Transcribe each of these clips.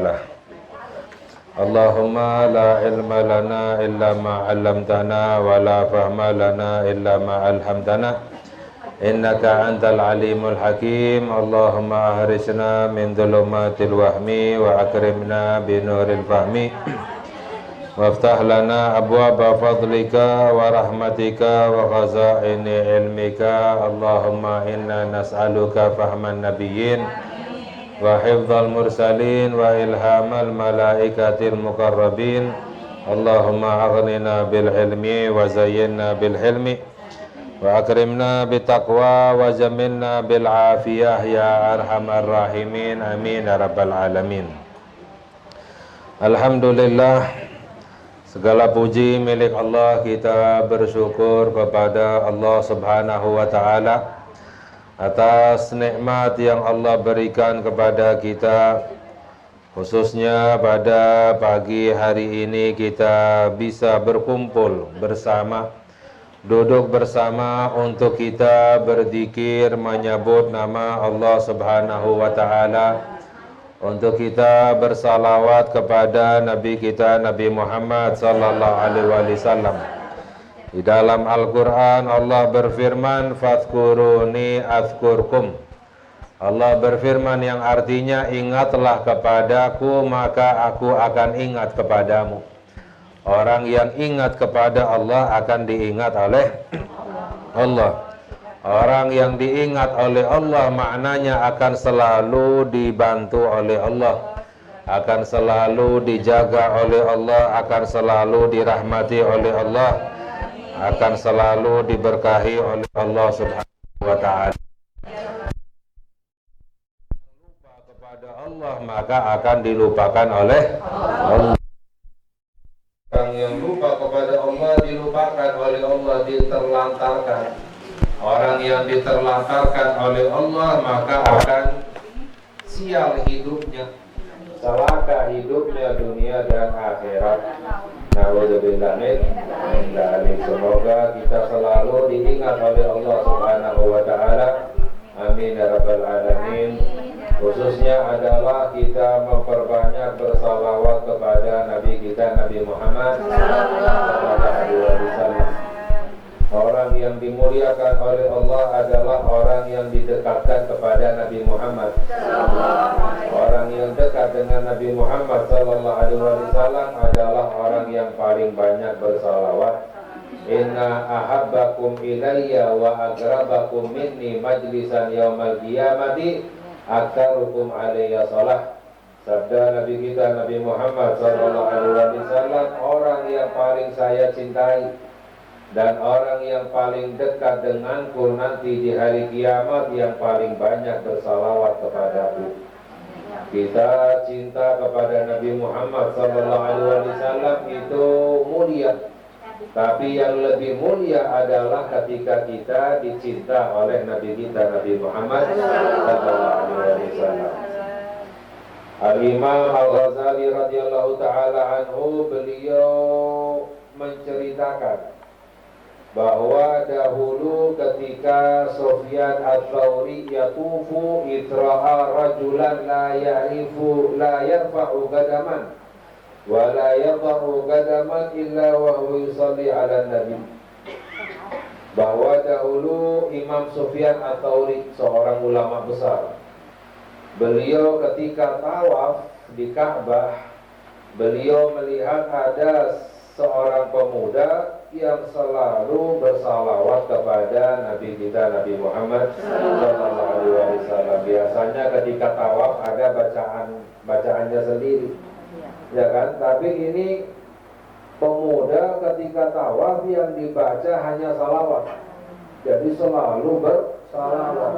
له. Allahumma la ilma lana illa ma 'allamtana wa la fahma lana illa ma 'allamtana innaka antal alimul hakim. Allahumma ahrisna min dhulumatil wahmi wa akrimna binuril fahmi waftah lana abwaba fadlika wa rahmatika wa khazaini ilmika. Allahumma inna nas'aluka fahman nabiyyin wa hifdzal mursalin wa ilhamal malaikatil muqarrabin. Allahumma aghnina bil ilmi wa zayyinna bil hilmi wa akrimna bit taqwa wa jamilna bil afiyah ya arhamar rahimin. Amin ya rabbal alamin. Alhamdulillah, segala puji milik Allah. Kita bersyukur kepada Allah Subhanahu wa taala atas nikmat yang Allah berikan kepada kita, khususnya pada pagi hari ini kita bisa berkumpul bersama, duduk bersama untuk kita berzikir menyebut nama Allah Subhanahu wa taala, untuk kita bersalawat kepada Nabi kita Nabi Muhammad sallallahu alaihi wasallam. Di dalam Al-Quran Allah berfirman, fadhkuruni azkurkum. Allah berfirman yang artinya ingatlah kepadaku maka aku akan ingat kepadamu. Orang yang ingat kepada Allah akan diingat oleh Allah. Orang yang diingat oleh Allah maknanya akan selalu dibantu oleh Allah, akan selalu dijaga oleh Allah, akan selalu dirahmati oleh Allah, akan selalu diberkahi oleh Allah Subhanahu wa ta'ala. Lupa kepada Allah maka akan dilupakan oleh Allah. Orang yang lupa kepada Allah dilupakan oleh Allah, diterlantarkan. Orang yang diterlantarkan oleh Allah maka akan sial hidupnya, celaka hidupnya dunia dan akhirat. Na'udzubillah min dzalik. Semoga kita selalu diingat oleh Allah Subhanahu wa taala. Amin ya rabbal alamin. Khususnya adalah kita memperbanyak bersalawat kepada Nabi kita Nabi Muhammad sallallahu alaihi wasallam. Orang yang dimuliakan oleh Allah adalah orang yang didekatkan kepada Nabi Muhammad. Orang yang dekat dengan Nabi Muhammad sallallahu alaihi wasallam adalah orang yang paling banyak bersalawat. Inna ahabbakum ilayya wa agrabakum minni majlisan yaumal qiyamati aktsarukum alayya shalah. Sabda Nabi kita Nabi Muhammad sallallahu alaihi wasallam, orang yang paling saya cintai dan orang yang paling dekat denganku nanti di hari kiamat yang paling banyak bersalawat kepadaku. Kita cinta kepada Nabi Muhammad SAW itu mulia, tapi yang lebih mulia adalah ketika kita dicinta oleh Nabi kita Nabi Muhammad SAW. Al-Imam Al-Ghazali radhiyallahu ta'ala anhu, beliau menceritakan bahwa dahulu ketika Sufyan Ats-Tsauri yatufu itra'a rajulan la yarfa'u qadaman wa la yadha'u qadaman illa wa huwa yusalli 'ala nabi. Bahwa dahulu Imam Sufyan Ats-Tsauri, seorang ulama besar, beliau ketika tawaf di Ka'bah, beliau melihat ada seorang pemuda yang selalu bersalawat kepada Nabi kita Nabi Muhammad sallallahu alaihi wasallam. Biasanya ketika tawaf ada bacaannya sendiri, ya kan? Tapi ini pemuda ketika tawaf yang dibaca hanya salawat, jadi selalu bersalawat.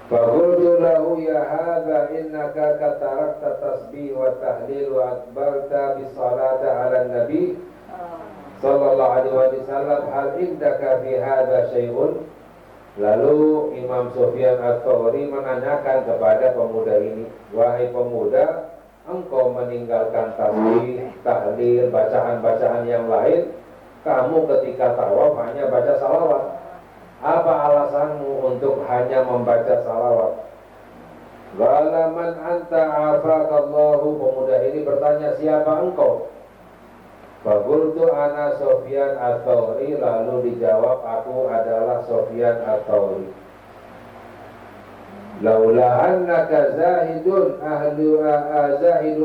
Faqultu lahu ya hadza innaka katarakta tasbih wa tahlil wa akbarta bis salati ala nabi sallallahu alaihi wasallam, hal indaka fi hadza syai'un. Lalu Imam Sufyan Ats-Tsauri menanyakan kepada pemuda ini, wahai pemuda, engkau meninggalkan tasbih, tahlil, bacaan-bacaan yang lain, kamu ketika tawaf hanya baca salawat. Apa alasanmu untuk hanya membaca salawat? Walaman anta afakallahu. Pemuda ini bertanya, siapa engkau? Faqultu ana Sufyan ats-Tsauri. Lalu dijawab, aku adalah Sufyan ats-Tsauri. Laula annaka zahidu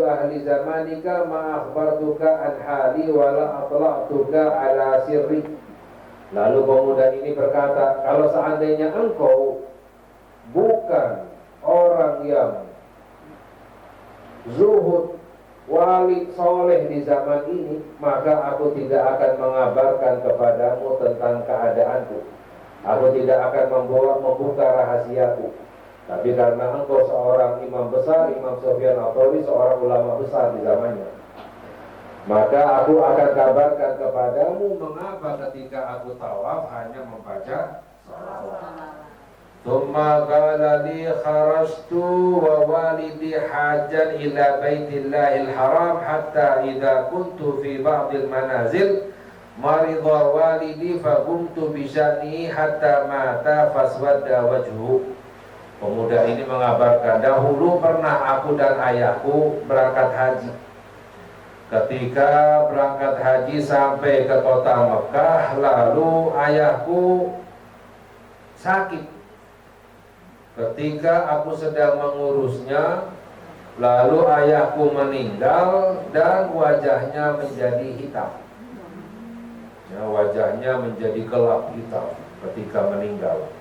ahli zamanika ma akhbartuka an hali wala atla'tuka ala sirri. Lalu pemuda ini berkata, kalau seandainya engkau bukan orang yang zuhud, wali soleh di zaman ini, maka aku tidak akan mengabarkan kepadamu tentang keadaanku. Aku tidak akan membuka rahasiaku. Tapi karena engkau seorang imam besar, Imam Sufyan ats-Tsauri seorang ulama besar di zamannya, maka aku akan kabarkan kepadamu mengapa ketika aku tawaf hanya membaca salawat. Tsumma qala li kharajtu wa walidi hajan ila baitillahil haram hatta idza kuntu fi ba'dil manazil marida walidi fa qumtu bi sya'ni hatta mata faswadda wajhu. Pemuda ini mengabarkan, dahulu pernah aku dan ayahku berangkat haji. Ketika berangkat haji sampai ke kota Mekah, lalu ayahku sakit. Ketika aku sedang mengurusnya, lalu ayahku meninggal dan wajahnya menjadi hitam. Ya, wajahnya menjadi gelap hitam ketika meninggal.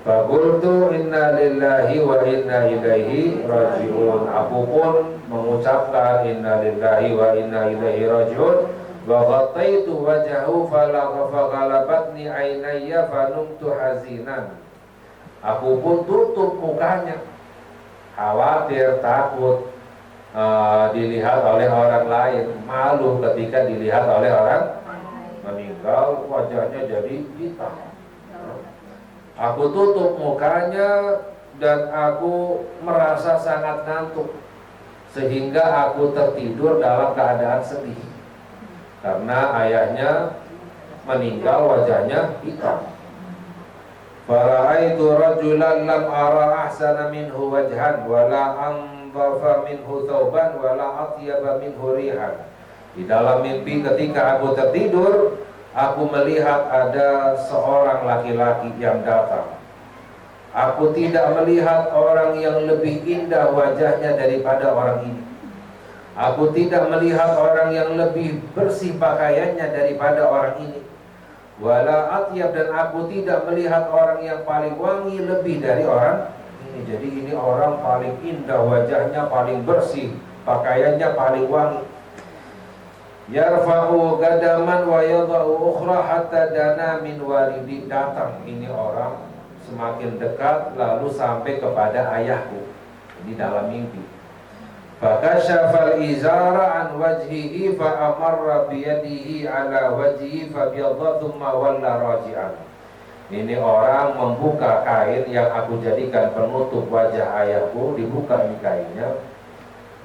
Faqultu inna lillahi wa inna ilaihi raji'un. Aku pun mengucapkan inna lillahi wa inna ilaihi raji'un. Wa ghattaitu wajhahu faghalabatni ainayya fanumtu hazinan. Aku pun tutup mukanya, khawatir, takut dilihat oleh orang lain, malu ketika dilihat oleh orang meninggal, wajahnya jadi hitam. Aku tutup mukanya dan aku merasa sangat ngantuk, sehingga aku tertidur dalam keadaan sedih karena ayahnya meninggal, wajahnya hitam. Fara'aitu rajulan lam ara ahsana minhu wajhan wala anzafa minhu thawban wala atyaba minhu rihan. Di dalam mimpi ketika aku tertidur, aku melihat ada seorang laki-laki yang datang. Aku tidak melihat orang yang lebih indah wajahnya daripada orang ini. Aku tidak melihat orang yang lebih bersih pakaiannya daripada orang ini. Wala atyab, dan aku tidak melihat orang yang paling wangi lebih dari orang ini. Jadi ini orang paling indah wajahnya, paling bersih, pakaiannya paling wangi. Yarfa'u qadaman wa yadha'u ukhra hatta dana min walidi. Datang ini orang semakin dekat lalu sampai kepada ayahku. Ini dalam mimpi. Fakashafal izara an wajhihi fa amarra biyadihi ala wajhihi fa biyadha thumma walla raji'an. Ini orang membuka kain yang aku jadikan penutup wajah ayahku, dibuka ini kainnya,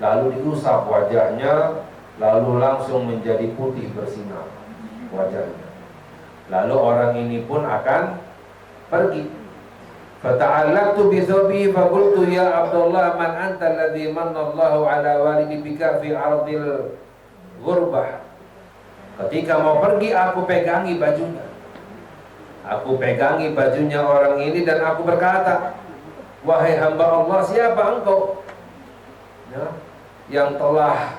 lalu diusap wajahnya, lalu langsung menjadi putih bersinar wajahnya. Lalu orang ini pun akan pergi. Fata'allaqtu bi thawbihi fa qultu ya Abdullah man anta alladhi manna Allahu ala walidi bika fi ardil ghurbah. Ketika mau pergi, aku pegangi bajunya. Aku pegangi bajunya orang ini dan aku berkata, wahai hamba Allah, siapa engkau? Ya, yang telah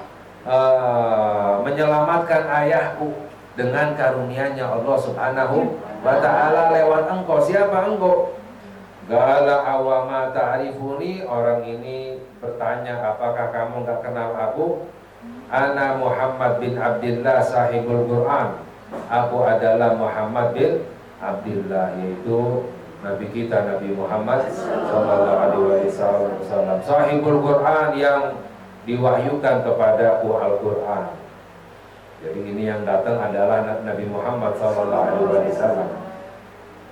menyelamatkan ayahku dengan karunia-Nya Allah Subhanahu wa ta'ala lewat engkau. Siapa engkau? Gala awama ta'rifuni. Orang ini bertanya, apakah kamu enggak kenal aku? Ana Muhammad bin Abdullah sahibul Quran. Aku adalah Muhammad bin Abdullah, yaitu Nabi kita Nabi Muhammad sallallahu alaihi wasallam, sahibul Quran, yang diwahyukan kepadaku Al-Quran. Jadi ini yang datang adalah Nabi Muhammad sallallahu alaihi wasallam.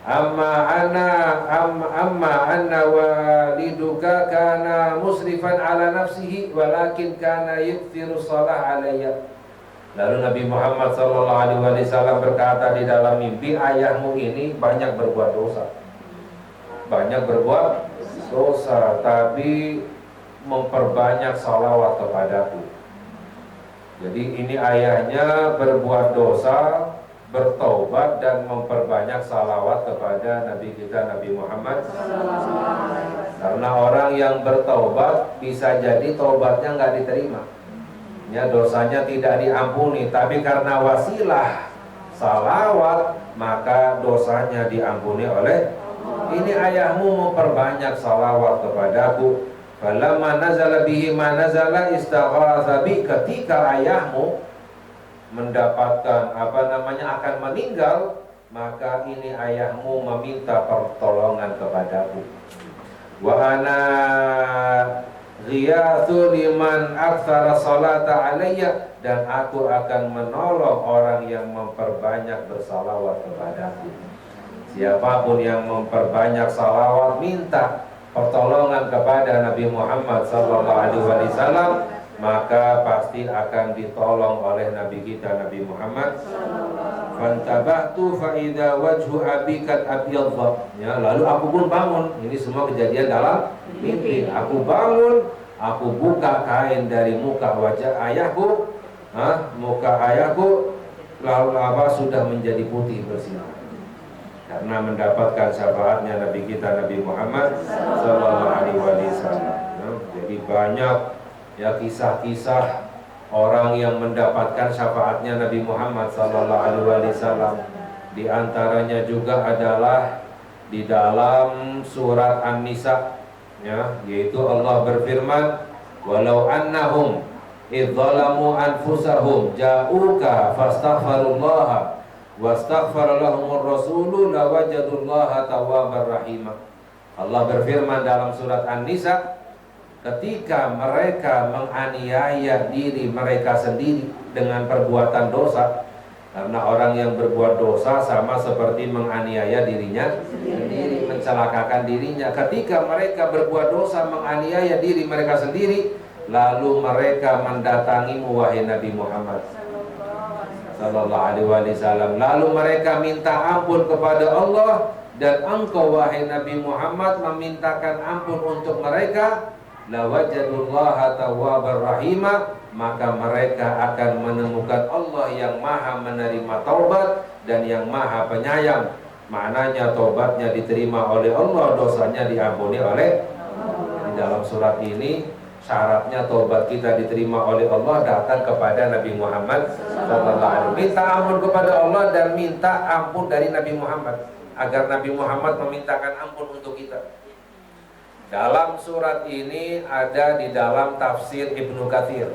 Amma anna waliduka kana musrifan ala nafsihi walakin kana yukthiru shalah alayya. Lalu Nabi Muhammad sallallahu alaihi wasallam berkata di dalam mimpi, ayahmu ini banyak berbuat dosa. Banyak berbuat dosa, tapi memperbanyak salawat kepadaku. Jadi ini ayahnya berbuat dosa, bertaubat dan memperbanyak salawat kepada Nabi kita Nabi Muhammad. Karena orang yang bertaubat bisa jadi taubatnya nggak diterima, ya, dosanya tidak diampuni, tapi karena wasilah salawat maka dosanya diampuni oleh. Ini ayahmu memperbanyak salawat kepadaku. Falamma nazala bihi ma nazala istaghatha bi, ketika ayahmu mendapatkan akan meninggal, maka ini ayahmu meminta pertolongan kepadaku. Wa ana ghiyathu liman aktsara salata alayya, dan aku akan menolong orang yang memperbanyak bersalawat kepadaku. Siapapun yang memperbanyak salawat minta pertolongan kepada Nabi Muhammad SAW, maka pasti akan ditolong oleh Nabi kita Nabi Muhammad. Fantabahtu fa idza wajhu abika abyadha, ya, lalu aku pun bangun. Ini semua kejadian dalam mimpi. Aku bangun, aku buka kain dari muka wajah ayahku, muka ayahku lalu sudah menjadi putih bersinar karena mendapatkan syafaatnya Nabi kita Nabi Muhammad sallallahu alaihi wasallam. Jadi banyak ya kisah-kisah orang yang mendapatkan syafaatnya Nabi Muhammad sallallahu alaihi wasallam. Di antaranya juga adalah di dalam surat An-Nisa, ya, yaitu Allah berfirman, walau annahum idzalamu anfusahum ja'uka fastaghfirullaha wastaghfara lahumur rasulu lawajadullaha tawwabar rahimah. Allah berfirman dalam surat An-Nisa, ketika mereka menganiaya diri mereka sendiri dengan perbuatan dosa, karena orang yang berbuat dosa sama seperti menganiaya dirinya sendiri, mencelakakan dirinya. Ketika mereka berbuat dosa, menganiaya diri mereka sendiri, lalu mereka mendatangimu wahai Nabi Muhammad sallallahu alaihi wasallam, lalu mereka minta ampun kepada Allah, dan engkau wahai Nabi Muhammad memintakan ampun untuk mereka, lawajadullaha tawwabar rahimah, maka mereka akan menemukan Allah yang maha menerima taubat dan yang maha penyayang. Maknanya taubatnya diterima oleh Allah, dosanya diampuni oleh. Di dalam surat ini syaratnya taubat kita diterima oleh Allah datang kepada Nabi Muhammad sallallahu alaihi wasallam. Minta ampun kepada Allah dan minta ampun dari Nabi Muhammad, agar Nabi Muhammad memintakan ampun untuk kita. Dalam surat ini ada di dalam tafsir Ibnu Katsir.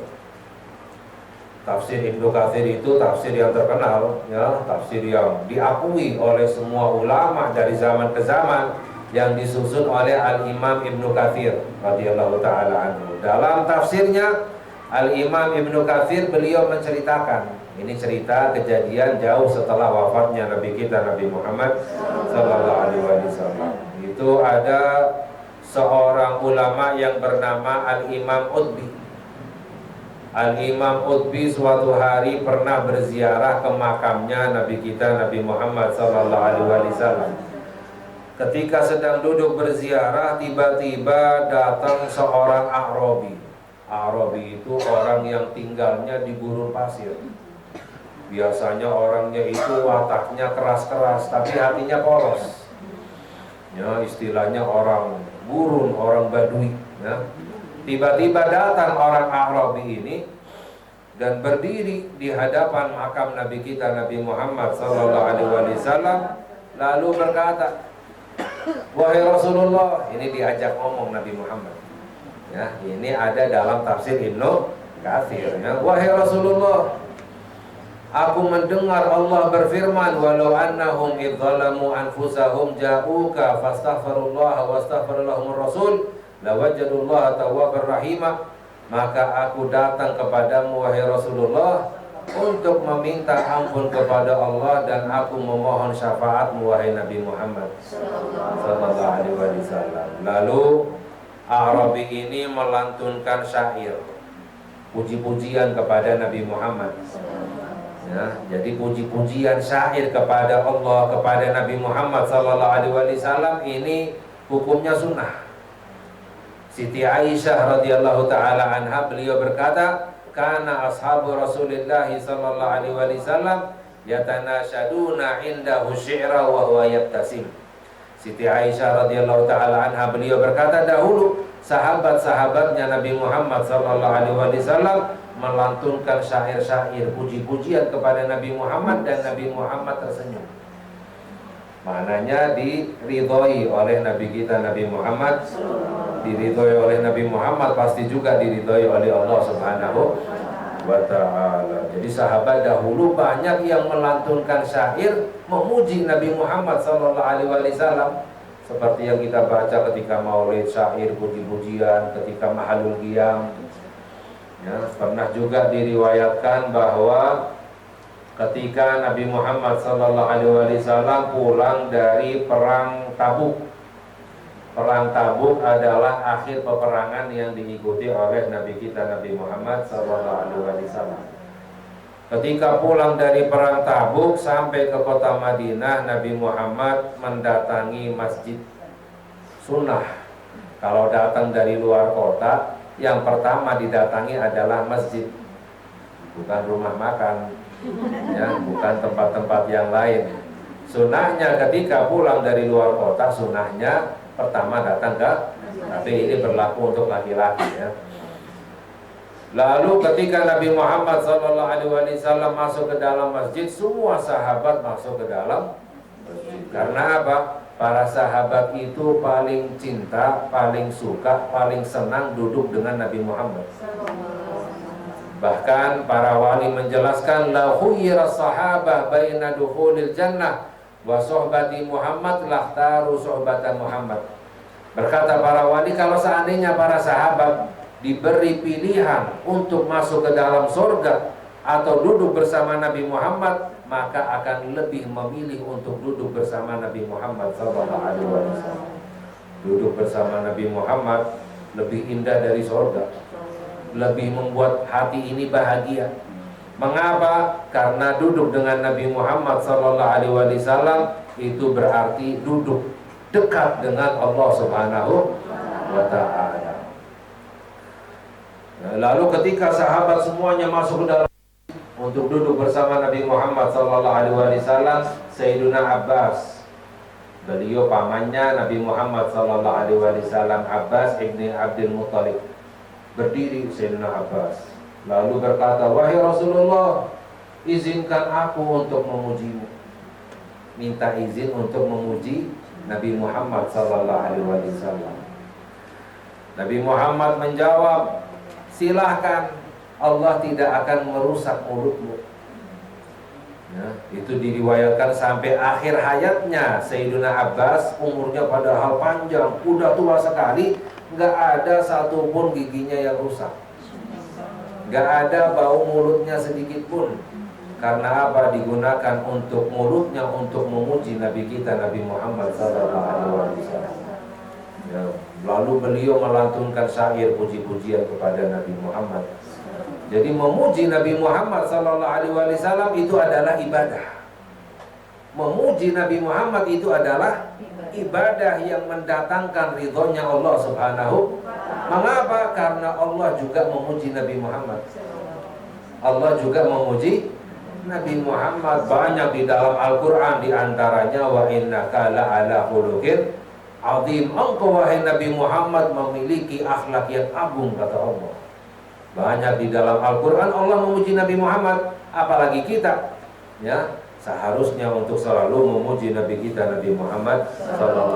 Tafsir Ibnu Katsir itu tafsir yang terkenal, ya, tafsir yang diakui oleh semua ulama dari zaman ke zaman, yang disusun oleh Al-Imam Ibnu Katsir radhiyallahu taala anhu. Dalam tafsirnya Al-Imam Ibnu Katsir beliau menceritakan, ini cerita kejadian jauh setelah wafatnya Nabi kita Nabi Muhammad sallallahu alaihi wasallam. Itu ada seorang ulama yang bernama Al-Imam Utbi. Al-Imam Utbi suatu hari pernah berziarah ke makamnya Nabi kita Nabi Muhammad sallallahu alaihi wasallam. Ketika sedang duduk berziarah, tiba-tiba datang seorang A'rabi. A'rabi itu orang yang tinggalnya di gurun pasir. Biasanya orangnya itu wataknya keras-keras, tapi hatinya polos. Ya, istilahnya orang gurun, orang Badui. Ya. Tiba-tiba datang orang A'rabi ini dan berdiri di hadapan makam Nabi kita Nabi Muhammad sallallahu alaihi wasallam, lalu berkata, wahai Rasulullah, ini diajak ngomong Nabi Muhammad. Ya, ini ada dalam tafsir Ibnu Katsir. Ya. Wahai Rasulullah, aku mendengar Allah berfirman, walau annahum idzalamu anfusahum ja'uka fastaghfirullaha wastaghfara lahumur rasul lawajadullaha tawwabar rahimah. Maka aku datang kepadamu wahai Rasulullah untuk meminta ampun kepada Allah, dan aku memohon syafaatmu wahai Nabi Muhammad sallallahu alaihi wasallam. Lalu A'rabi ini melantunkan syair puji-pujian kepada Nabi Muhammad. Ya, jadi puji-pujian syair kepada Allah, kepada Nabi Muhammad sallallahu alaihi wasallam ini hukumnya sunnah. Siti Aisyah radhiyallahu taala anha, beliau berkata, "Kana ashabu Rasulillah sallallahu alaihi wasallam yatanasyaduna indahu syi'ra wa huwa yabtasim." Siti Aisyah radhiyallahu taala anha, beliau berkata, dahulu sahabat-sahabatnya Nabi Muhammad sallallahu alaihi wasallam melantunkan syair-syair puji-pujian kepada Nabi Muhammad dan Nabi Muhammad tersenyum. Maknanya diridhoi oleh Nabi kita Nabi Muhammad, diridhoi oleh Nabi Muhammad, pasti juga diridhoi oleh Allah Subhanahu wa ta'ala. Jadi sahabat dahulu banyak yang melantunkan syair memuji Nabi Muhammad sallallahu alaihi wasallam, seperti yang kita baca ketika maulid, syair puji-pujian, ketika mahalul qiyam. Ya, pernah juga diriwayatkan bahwa ketika Nabi Muhammad sallallahu alaihi wasallam pulang dari perang Tabuk. Perang Tabuk adalah akhir peperangan yang diikuti oleh Nabi kita Nabi Muhammad sallallahu alaihi wasallam. Ketika pulang dari perang Tabuk sampai ke kota Madinah, Nabi Muhammad mendatangi masjid. Sunnah kalau datang dari luar kota, yang pertama didatangi adalah masjid, bukan rumah makan, ya, bukan tempat-tempat yang lain. Sunnahnya ketika pulang dari luar kota, sunnahnya pertama datang ke, tapi ini berlaku untuk laki-laki, ya. Lalu ketika Nabi Muhammad SAW masuk ke dalam masjid, semua sahabat masuk ke dalam masjid. Karena apa? Para sahabat itu paling cinta, paling suka, paling senang duduk dengan Nabi Muhammad. Bahkan para wali menjelaskan, la khuyira sahabah baina dukhulil jannah wa sohbati Muhammad lahtaru sohbata Muhammad. Berkata para wali, kalau seandainya para sahabat diberi pilihan untuk masuk ke dalam surga atau duduk bersama Nabi Muhammad, maka akan lebih memilih untuk duduk bersama Nabi Muhammad SAW. Duduk bersama Nabi Muhammad lebih indah dari surga, lebih membuat hati ini bahagia. Mengapa? Karena duduk dengan Nabi Muhammad SAW itu berarti duduk dekat dengan Allah Subhanahu wa ta'ala. Lalu ketika sahabat semuanya masuk ke dalam untuk duduk bersama Nabi Muhammad SAW, Sayyiduna Abbas, beliau pamannya Nabi Muhammad SAW, Abbas ibni Abdul Muttalib, berdiri Sayyiduna Abbas, lalu berkata, wahai Rasulullah, izinkan aku untuk memujimu. Minta izin untuk memuji Nabi Muhammad SAW. Nabi Muhammad menjawab, silahkan, Allah tidak akan merusak mulutmu. Ya, itu diriwayatkan sampai akhir hayatnya Sayyiduna Abbas, umurnya padahal panjang, udah tua sekali, nggak ada satupun giginya yang rusak, nggak ada bau mulutnya sedikit pun. Karena apa? Digunakan untuk mulutnya untuk memuji Nabi kita Nabi Muhammad SAW. Ya, lalu beliau melantunkan syair puji-pujian kepada Nabi Muhammad. Jadi memuji Nabi Muhammad SAW itu adalah ibadah. Memuji Nabi Muhammad itu adalah ibadah yang mendatangkan ridhonya Allah Subhanahu. Mengapa? Karena Allah juga memuji Nabi Muhammad. Allah juga memuji Nabi Muhammad banyak di dalam Al-Quran, diantaranya wa innaka la'ala khuluqin azim. Engkau wahai Nabi Muhammad memiliki akhlak yang agung, kata Allah. Banyak di dalam Al-Quran Allah memuji Nabi Muhammad, apalagi kita, ya, seharusnya untuk selalu memuji Nabi kita Nabi Muhammad SAW.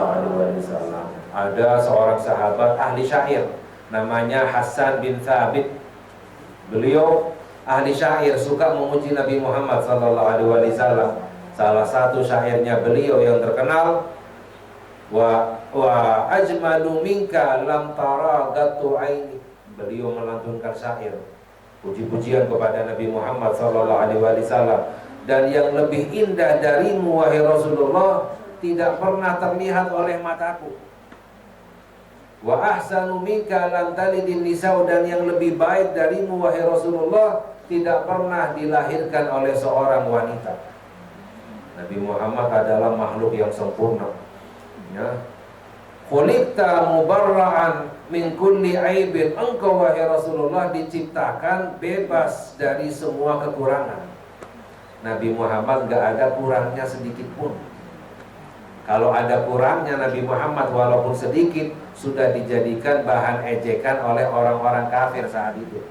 Ada seorang sahabat ahli syair namanya Hasan bin Thabit. Beliau ahli syair, suka memuji Nabi Muhammad SAW. Salah satu syairnya beliau yang terkenal, wa ajmalu minka lam tara gatu aini. Beliau melantunkan syair puji-pujian kepada Nabi Muhammad SAW. Dan yang lebih indah darimu wahai Rasulullah tidak pernah terlihat oleh mataku. Wa ahsanu minka lam talidin nisa'u, dan yang lebih baik darimu wahai Rasulullah tidak pernah dilahirkan oleh seorang wanita. Nabi Muhammad adalah makhluk yang sempurna, ya. Khuliqta mubarra'an min kulli aibin, engkau wahai Rasulullah diciptakan bebas dari semua kekurangan. Nabi Muhammad gak ada kurangnya sedikit pun. Kalau ada kurangnya Nabi Muhammad walaupun sedikit, sudah dijadikan bahan ejekan oleh orang-orang kafir saat itu.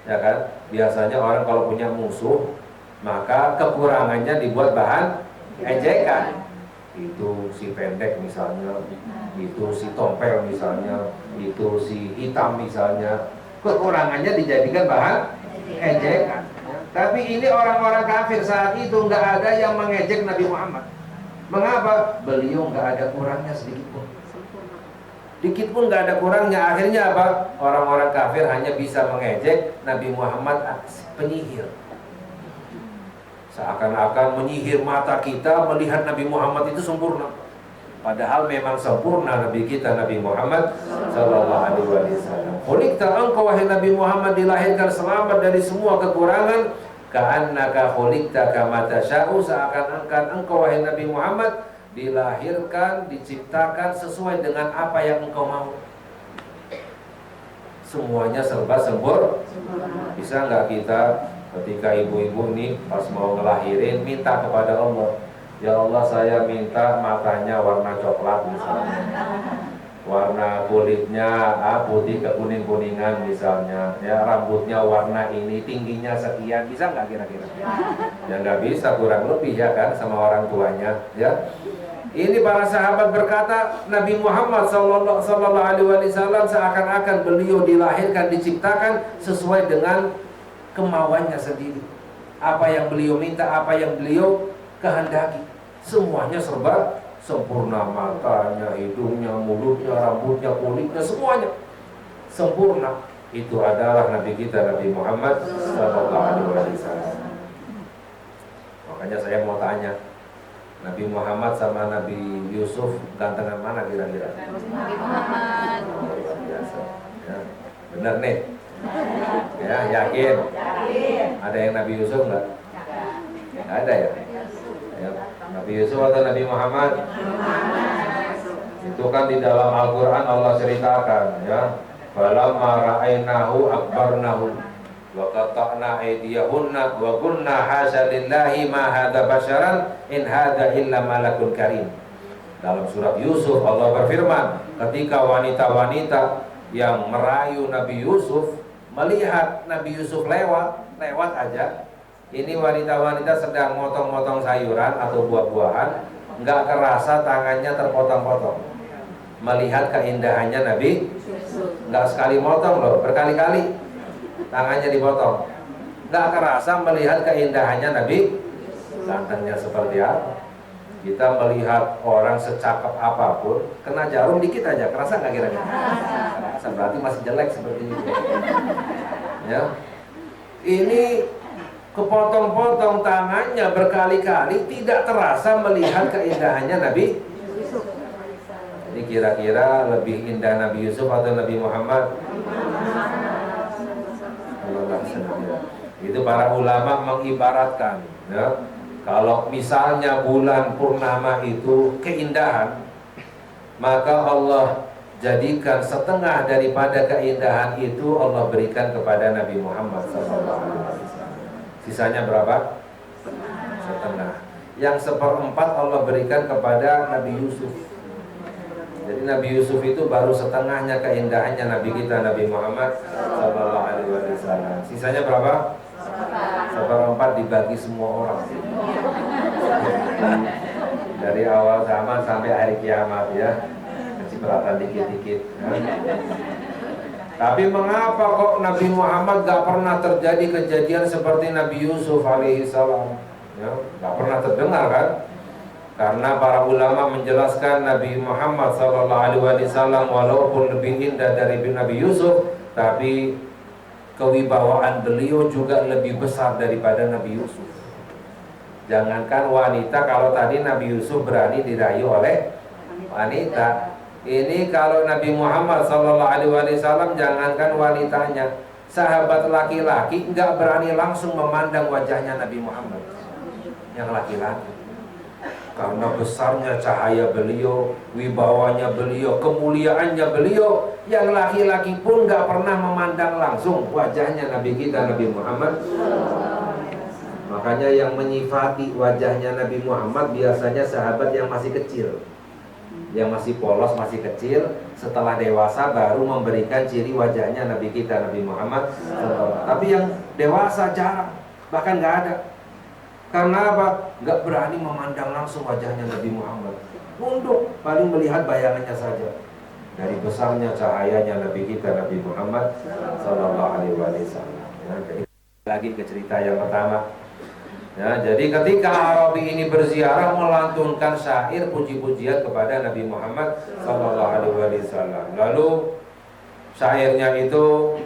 Ya kan? Biasanya orang kalau punya musuh, maka kekurangannya dibuat bahan ejekan. Itu si pendek misalnya, itu si tompel misalnya, itu si hitam misalnya, kekurangannya dijadikan bahan ejekan. Tapi ini orang-orang kafir saat itu nggak ada yang mengejek Nabi Muhammad. Mengapa? Beliau nggak ada kurangnya sedikit pun. Dikit pun nggak ada kurangnya. Akhirnya apa? Orang-orang kafir hanya bisa mengejek Nabi Muhammad penyihir. Seakan-akan menyihir mata kita melihat Nabi Muhammad itu sempurna. Padahal memang sempurna Nabi kita Nabi Muhammad sallallahu alaihi wasallam. Khuliqta, engkau wahai Nabi Muhammad dilahirkan selamat dari semua kekurangan. Ka'annaka khuliqta kama tasya'u, seakan-akan engkau wahai Nabi Muhammad dilahirkan, diciptakan sesuai dengan apa yang engkau mau. Semuanya serba sempurna. Bisa nggak kita ketika ibu-ibu nih pas mau ngelahirin minta kepada Allah, ya Allah saya minta matanya warna coklat misalnya, warna kulitnya putih kekuning-kuningan misalnya, ya rambutnya warna ini, tingginya sekian, bisa nggak kira-kira? Ya nggak bisa, kurang lebih ya kan sama orang tuanya ya. Ini para sahabat berkata Nabi Muhammad sallallahu alaihi wasallam seakan-akan beliau dilahirkan, diciptakan sesuai dengan kemauannya sendiri. Apa yang beliau minta, apa yang beliau kehendaki, semuanya serba sempurna. Matanya, hidungnya, mulutnya, rambutnya, kulitnya, semuanya sempurna. Itu adalah Nabi kita Nabi Muhammad sallallahu alaihi wasallam. Makanya saya mau tanya, Nabi Muhammad sama Nabi Yusuf gantengan mana kira-kira? Nabi Muhammad. Luar biasa. Ya, benar nih. Ya, yakin? Ada yang Nabi Yusuf enggak? Enggak ada ya? Ya? Nabi Yusuf atau Nabi Muhammad? Itu kan di dalam Al-Quran Allah ceritakan ya. Falamma ra'ainahu akbarnahu wa qata'na aydiyahunna wa qulna hasya lillahi ma hadza basyaran in hadza illa malakun karim. Dalam surat Yusuf Allah berfirman, ketika wanita-wanita yang merayu Nabi Yusuf melihat Nabi Yusuf lewat aja, ini wanita-wanita sedang motong-motong sayuran atau buah-buahan, nggak kerasa tangannya terpotong-potong. Melihat keindahannya Nabi, nggak sekali motong loh, berkali-kali tangannya dipotong. Nggak kerasa melihat keindahannya Nabi, gantengnya seperti apa. Kita melihat orang secakap apapun, kena jarum dikit aja, kerasa nggak kira-kira? Kerasa, berarti masih jelek seperti itu. Ya, ini kepotong-potong tangannya berkali-kali, tidak terasa melihat keindahannya Nabi. Jadi kira-kira lebih indah Nabi Yusuf atau Nabi Muhammad? Itu para ulama mengibaratkan, ya. Kalau misalnya bulan purnama itu keindahan, maka Allah jadikan setengah daripada keindahan itu Allah berikan kepada Nabi Muhammad SAW. Sisanya berapa? Setengah. Yang seperempat Allah berikan kepada Nabi Yusuf. Jadi Nabi Yusuf itu baru setengahnya keindahannya Nabi kita Nabi Muhammad SAW. Sisanya berapa? Seperempat dibagi semua orang. Dari awal zaman sampai hari kiamat ya, kecipratan dikit-dikit. Tapi mengapa kok Nabi Muhammad gak pernah terjadi kejadian seperti Nabi Yusuf alaihissalam? Ya, gak pernah terdengar kan? Karena para ulama menjelaskan Nabi Muhammad SAW walaupun lebih indah dari Nabi Yusuf, tapi kewibawaan beliau juga lebih besar daripada Nabi Yusuf. Jangankan wanita, kalau tadi Nabi Yusuf berani dirayu oleh wanita, ini kalau Nabi Muhammad SAW jangankan wanitanya, sahabat laki-laki nggak berani langsung memandang wajahnya Nabi Muhammad yang laki-laki. karena besarnya cahaya beliau, wibawanya beliau, kemuliaannya beliau, yang laki-laki pun gak pernah memandang langsung wajahnya Nabi kita Nabi Muhammad. Makanya yang menyifati wajahnya Nabi Muhammad biasanya sahabat yang masih kecil, yang masih polos, masih kecil. Setelah dewasa baru memberikan ciri wajahnya Nabi kita Nabi Muhammad. Tapi yang dewasa jarang, bahkan gak ada. Karena apa? Gak berani memandang langsung wajahnya Nabi Muhammad. Nunduk, paling melihat bayangannya saja. Dari besarnya cahayanya Nabi kita Nabi Muhammad Sallallahu Alaihi Wasallam. Jadi lagi ke cerita yang pertama. Ya, jadi ketika Arabi ini berziarah melantunkan syair puji-pujian kepada Nabi Muhammad Sallallahu Alaihi Wasallam. Lalu syairnya itu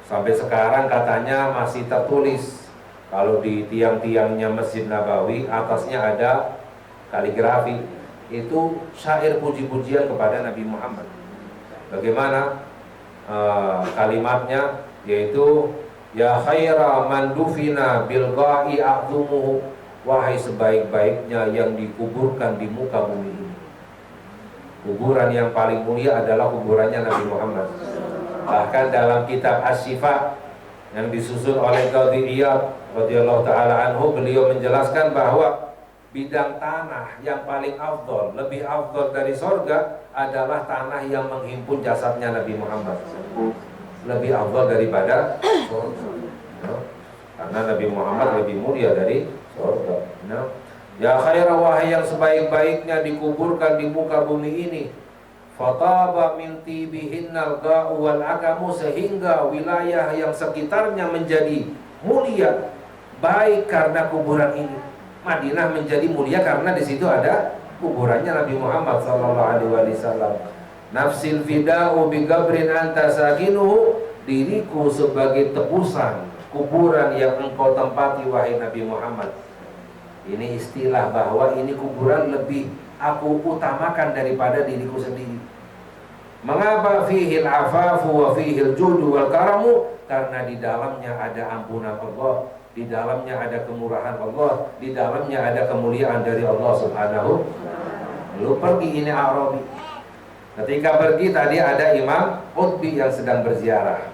sampai sekarang katanya masih tertulis. Kalau di tiang-tiangnya Masjid Nabawi atasnya ada kaligrafi. Itu syair puji-pujian kepada Nabi Muhammad. Bagaimana kalimatnya? Yaitu ya khaira man dufina bil gha'i a'dhumuhu, wahai sebaik-baiknya yang dikuburkan di muka bumi ini. Kuburan yang paling mulia adalah kuburannya Nabi Muhammad. Bahkan dalam kitab Asy-Syifa yang disusun oleh Qadhi Iyad radhiyallahu taala anhu, beliau menjelaskan bahwa bidang tanah yang paling afdol, lebih afdol dari sorga adalah tanah yang menghimpun jasadnya Nabi Muhammad. Lebih afdol daripada sorga, karena Nabi Muhammad lebih mulia dari sorga. Ya khaira, wahai yang sebaik-baiknya dikuburkan di muka bumi ini. Fataba min tibihinnal ga'u wal akamu, sehingga wilayah yang sekitarnya menjadi mulia baik karena kuburan ini. Madinah menjadi mulia karena di situ ada kuburannya Nabi Muhammad sallallahu alaihi wasallam. Nafsil fida'u bi qabrin anta sakinuhu, diriku sebagai tebusan kuburan yang engkau tempati wahai Nabi Muhammad. Ini istilah bahwa ini kuburan lebih aku utamakan daripada diriku sendiri. Mengapa fihil afafu wa fihil judu wal karamu? Karena di dalamnya ada ampunan Allah, di dalamnya ada kemurahan Allah, di dalamnya ada kemuliaan dari Allah Subhanahu. Lalu pergi ini Arabi. Ketika pergi tadi ada Imam Utbi yang sedang berziarah,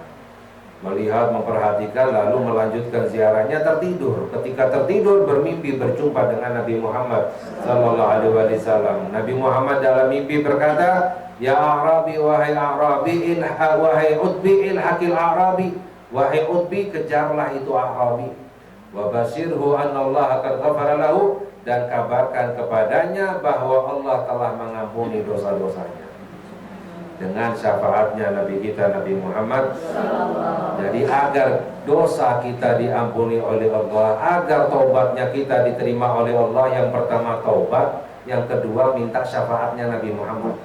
melihat, memperhatikan, lalu melanjutkan ziarahnya, tertidur. Ketika tertidur bermimpi berjumpa dengan Nabi Muhammad sallallahu alaihi wasallam. Nabi Muhammad dalam mimpi berkata, ya Arabi, wahai Arabi, wahai Utbi, ilhaqil Arabi, wahai Utbi, kejarlah itu Arabi. Wa basyirhu annallaha qad ghafara lahu, dan kabarkan kepadanya bahwa Allah telah mengampuni dosa-dosanya dengan syafaatnya Nabi kita Nabi Muhammad. Jadi agar dosa kita diampuni oleh Allah, agar taubatnya kita diterima oleh Allah, yang pertama taubat, yang kedua minta syafaatnya Nabi Muhammad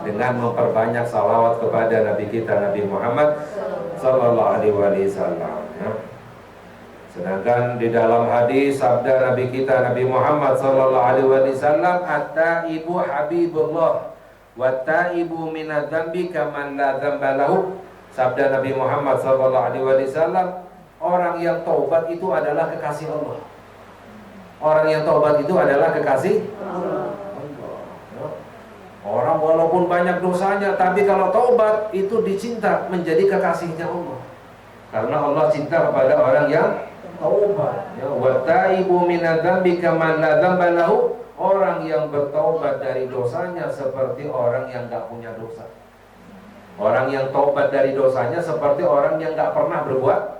dengan memperbanyak salawat kepada Nabi kita Nabi Muhammad sallallahu alaihi wasallam. Sedangkan di dalam hadis sabda Nabi kita Nabi Muhammad sallallahu alaihi wasallam, at-taibu habibullah wat-taibu minadz-dzambi kaman la dzamba lahu. Sabda Nabi Muhammad sallallahu alaihi wasallam, orang yang taubat itu adalah kekasih Allah. Orang yang taubat itu adalah kekasih Allah. Orang walaupun banyak dosanya, tapi kalau taubat itu dicinta menjadi kekasihnya Allah. Karena Allah cinta kepada orang yang taubat. Ya, wat-taibu minadz-dzambi kaman la dzamba lahu. Orang yang bertaubat dari dosanya seperti orang yang gak punya dosa. Orang yang taubat dari dosanya seperti orang yang gak pernah berbuat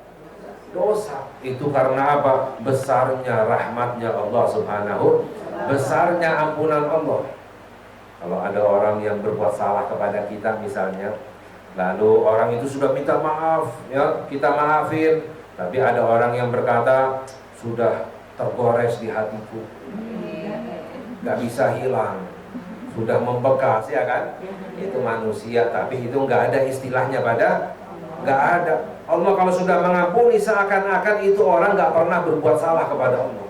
dosa. Itu karena apa? Besarnya rahmatnya Allah Subhanahu, besarnya ampunan Allah. Kalau ada orang yang berbuat salah kepada kita misalnya, lalu orang itu sudah minta maaf, ya kita maafin, tapi ada orang yang berkata, sudah tergores di hatiku, gak bisa hilang, sudah membekas, ya kan? Itu manusia, tapi itu gak ada istilahnya pada, gak ada. Allah kalau sudah mengampuni seakan-akan itu orang gak pernah berbuat salah kepada Allah.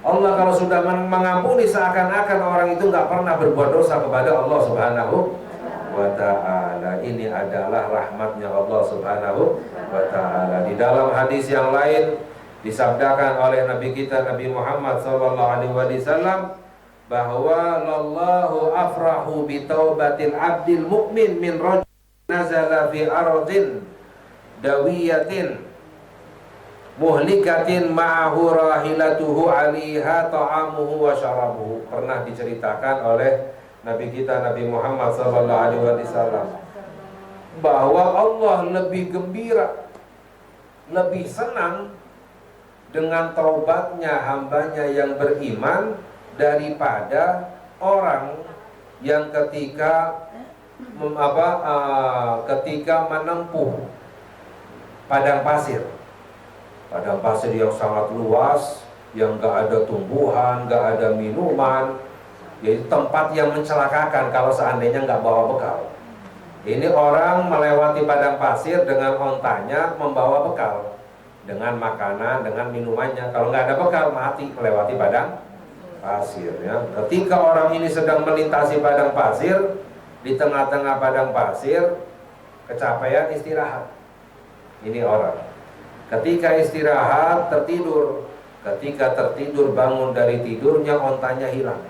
Allah kalau sudah mengampuni seakan-akan orang itu gak pernah berbuat dosa kepada Allah Subhanahu wa ta'ala. Ini adalah rahmatnya Allah Subhanahu wa ta'ala. Di dalam hadis yang lain disabdakan oleh Nabi kita Nabi Muhammad sallallahu alaihi wasallam, bahwa lallahu afrahu bi taubatil abdil mu'min min rajul nazala fi ardin dawiyatin muhlikatin ma'ahu rahilatuhu 'alaiha ta'amuhu wa syarabuhu. Pernah diceritakan oleh Nabi kita Nabi Muhammad sallallahu alaihi wasallam bahwa Allah lebih gembira, lebih senang dengan taubatnya hambanya yang beriman daripada orang yang ketika menempuh padang pasir yang sangat luas, yang gak ada tumbuhan, gak ada minuman, yaitu tempat yang mencelakakan kalau seandainya gak bawa bekal. Ini orang melewati padang pasir dengan ontanya membawa bekal, dengan makanan, dengan minumannya. Kalau nggak ada bekal, mati melewati padang pasir. Ya. Ketika orang ini sedang melintasi padang pasir, di tengah-tengah padang pasir, kecapean istirahat. Ini orang. Ketika istirahat, tertidur. Ketika tertidur, bangun dari tidurnya, ontanya hilang.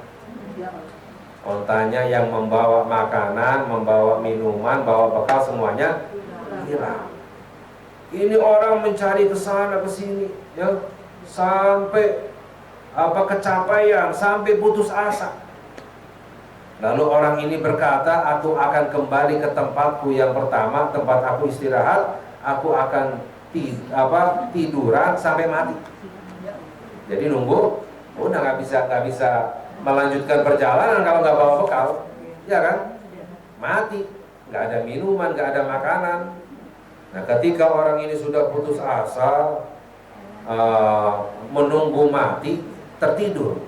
Ontanya yang membawa makanan, membawa minuman, bawa bekal semuanya hilang. Ini orang mencari ke sana ke sini, ya, sampai kecapean, sampai putus asa. Lalu orang ini berkata, aku akan kembali ke tempatku yang pertama, tempat aku istirahat. Aku akan tiduran sampai mati. Jadi nunggu, udah nggak bisa melanjutkan perjalanan kalau nggak bawa bekal, ya kan? Mati, nggak ada minuman, nggak ada makanan. Nah, ketika orang ini sudah putus asa, menunggu mati, tertidur.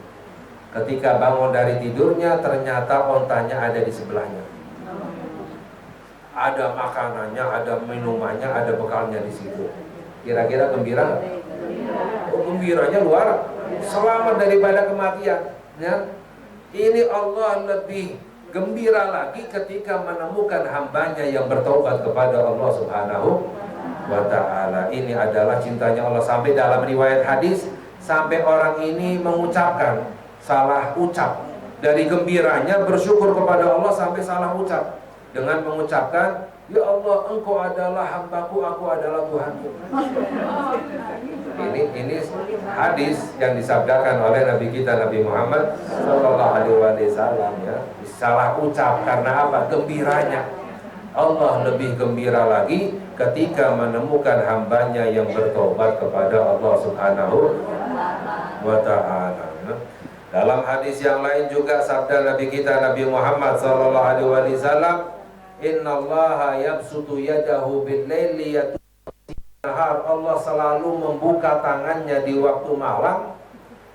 Ketika bangun dari tidurnya, ternyata ontanya ada di sebelahnya. Ada makanannya, ada minumannya, ada bekalnya di situ. Kira-kira gembira nggak? Oh, gembiranya luar, selamat daripada kematian. Ya, ini Allah lebih gembira lagi ketika menemukan hambanya yang bertobat kepada Allah Subhanahu wa ta'ala. Ini adalah cintanya Allah. Sampai dalam riwayat hadis, sampai orang ini mengucapkan salah ucap. Dari gembiranya bersyukur kepada Allah sampai salah ucap dengan mengucapkan, ya Allah, engkau adalah hambaku, aku adalah Tuhanku. Ini hadis yang disabdakan oleh Nabi kita Nabi Muhammad sallallahu alaihi wasallam, ya. Salah ucap karena apa? Gembiranya. Allah lebih gembira lagi ketika menemukan hambanya yang bertobat kepada Allah Subhanahu wa ta'ala. Dalam hadis yang lain juga sabda Nabi kita Nabi Muhammad sallallahu alaihi wasallam, innallaha yabsutu yadahu bil-laili nahar. Allah selalu membuka tangannya di waktu malam,